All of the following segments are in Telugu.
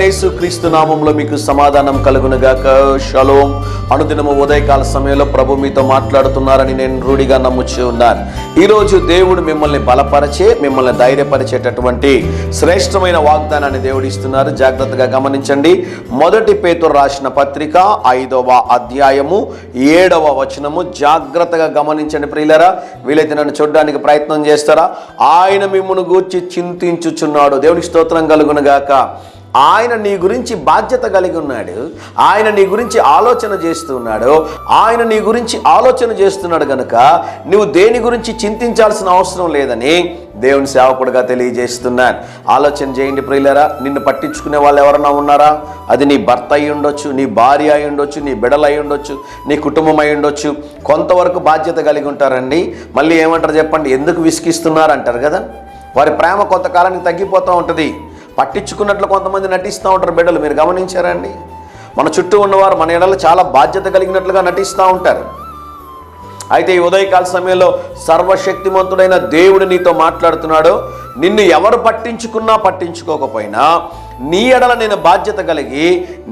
ప్రభువైన యేసుక్రీస్తు నామములో మీకు సమాధానం కలుగునుగాక. షలోం. అనుదినము ఉదయకాల సమయంలో ప్రభు మీతో మాట్లాడుతున్నారని నేను రూఢిగా నమ్ముచూ ఉన్నాను. ఈరోజు దేవుడు మిమ్మల్ని బలపరిచే, మిమ్మల్ని ధైర్యపరిచేటటువంటి శ్రేష్టమైన వాగ్దానాన్ని దేవుడు ఇస్తున్నారు. జాగ్రత్తగా గమనించండి. మొదటి పేతురు రాసిన పత్రిక 5వ అధ్యాయము 7వ వచనము. జాగ్రత్తగా గమనించండి ప్రియులారా. వీలైతే నన్ను చూడడానికి ప్రయత్నం చేస్తారా? ఆయన మిమ్మును గూర్చి చింతించుచున్నాడు. దేవునికి స్తోత్రం కలుగునుగాక. ఆయన నీ గురించి బాధ్యత కలిగి ఉన్నాడు. ఆయన నీ గురించి ఆలోచన చేస్తున్నాడు. ఆయన నీ గురించి ఆలోచన చేస్తున్నాడు కనుక నువ్వు దేని గురించి చింతించాల్సిన అవసరం లేదని దేవుని సేవకుడిగా తెలియజేస్తున్నాను. ఆలోచన చేయండి ప్రియులారా. నిన్ను పట్టించుకునే వాళ్ళు ఎవరన్నా ఉన్నారా? అది నీ భర్త అయి ఉండొచ్చు, నీ భార్య అయి ఉండొచ్చు, నీ బిడ్డలు అయి ఉండొచ్చు, నీ కుటుంబం అయి ఉండొచ్చు. కొంతవరకు బాధ్యత కలిగి ఉంటారండి. మళ్ళీ ఏమంటారు చెప్పండి? ఎందుకు విసిగిస్తున్నారు అంటారు కదా. వారి ప్రేమ కొంతకాలానికి తగ్గిపోతూ ఉంటుంది. పట్టించుకున్నట్లు కొంతమంది నటిస్తూ ఉంటారు బిడ్డలు. మీరు గమనించారండి? మన చుట్టూ ఉన్నవారు మన ఎడల చాలా బాధ్యత కలిగినట్లుగా నటిస్తూ ఉంటారు. అయితే ఈ ఉదయకాల సమయంలో సర్వశక్తిమంతుడైన దేవుడు నీతో మాట్లాడుతున్నాడు. నిన్ను ఎవరు పట్టించుకున్నా పట్టించుకోకపోయినా నీ ఎడల నేను బాధ్యత కలిగి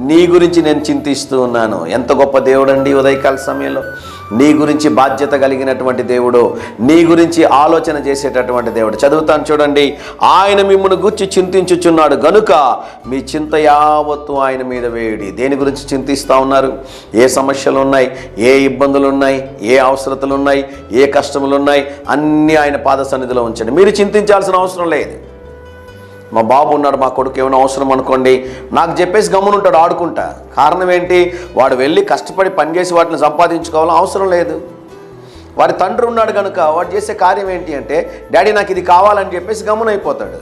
నీ గురించి నేను చింతిస్తూ ఉన్నాను. ఎంత గొప్ప దేవుడు అండి! ఉదయకాల సమయంలో నీ గురించి బాధ్యత కలిగినటువంటి దేవుడు, నీ గురించి ఆలోచన చేసేటటువంటి దేవుడు. చదువుతాను చూడండి. ఆయన మిమ్మల్ని గురించి చింతించుచున్నాడు గనుక మీ చింత యావత్తు ఆయన మీద వేయుడి. దేని గురించి చింతిస్తూ ఉన్నారు? ఏ సమస్యలు ఉన్నాయి, ఏ ఇబ్బందులు ఉన్నాయి, ఏ అవసరతలు ఉన్నాయి, ఏ కష్టములు ఉన్నాయి, అన్నీ ఆయన పాద సన్నిధిలో ఉంచండి. మీరు చింతించాల్సిన అవసరం లేదు. మా బాబు ఉన్నాడు, మా కొడుకు ఏమైనా అవసరం అనుకోండి, నాకు చెప్పేసి గమ్మునుంటాడు, ఆడుకుంటా. కారణం ఏంటి? వాడు వెళ్ళి కష్టపడి పనిచేసి వాటిని సంపాదించుకోవాలని అవసరం లేదు. వాడి తండ్రి ఉన్నాడు కనుక వాడు చేసే కార్యం ఏంటి అంటే, డాడీ నాకు ఇది కావాలని చెప్పేసి గమ్మునైపోతాడు.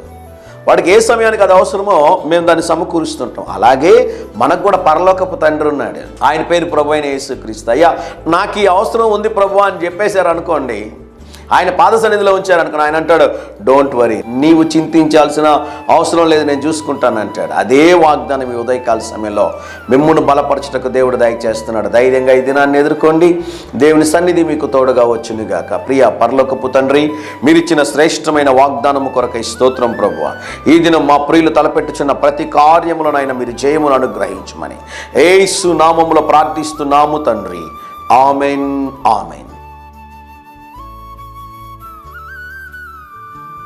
వాడికి ఏ సమయానికి అది అవసరమో మేము దాన్ని సమకూరుస్తుంటాం. అలాగే మనకు కూడా పరలోకపు తండ్రి ఉన్నాడు. ఆయన పేరు ప్రభు అయిన యేసుక్రీస్తు. అయ్యా నాకు ఈ అవసరం ఉంది ప్రభు అని చెప్పేశారు అనుకోండి, ఆయన పాద సన్నిధిలో ఉంచారనుకుని ఆయన అంటాడు, డోంట్ వరీ, నీవు చింతించాల్సిన అవసరం లేదు, నేను చూసుకుంటాను అంటాడు. అదే వాగ్దానం ఈ ఉదయకాల సమయంలో మిమ్మును బలపరచుటకు దేవుడు దయచేస్తున్నాడు. ధైర్యంగా ఈ దినాన్ని ఎదుర్కోండి. దేవుని సన్నిధి మీకు తోడుగా వచ్చునుగాక. ప్రియ పరలోకపు తండ్రి, మీరిచ్చిన శ్రేష్టమైన వాగ్దానము కొరకై స్తోత్రం ప్రభువా. ఈ దినం మా ప్రియులు తలపెట్టుచున్న ప్రతి కార్యములనైనా మీరు జయమును అనుగ్రహించమని యేసు నామములో ప్రార్థిస్తున్నాము తండ్రి. Amen, amen.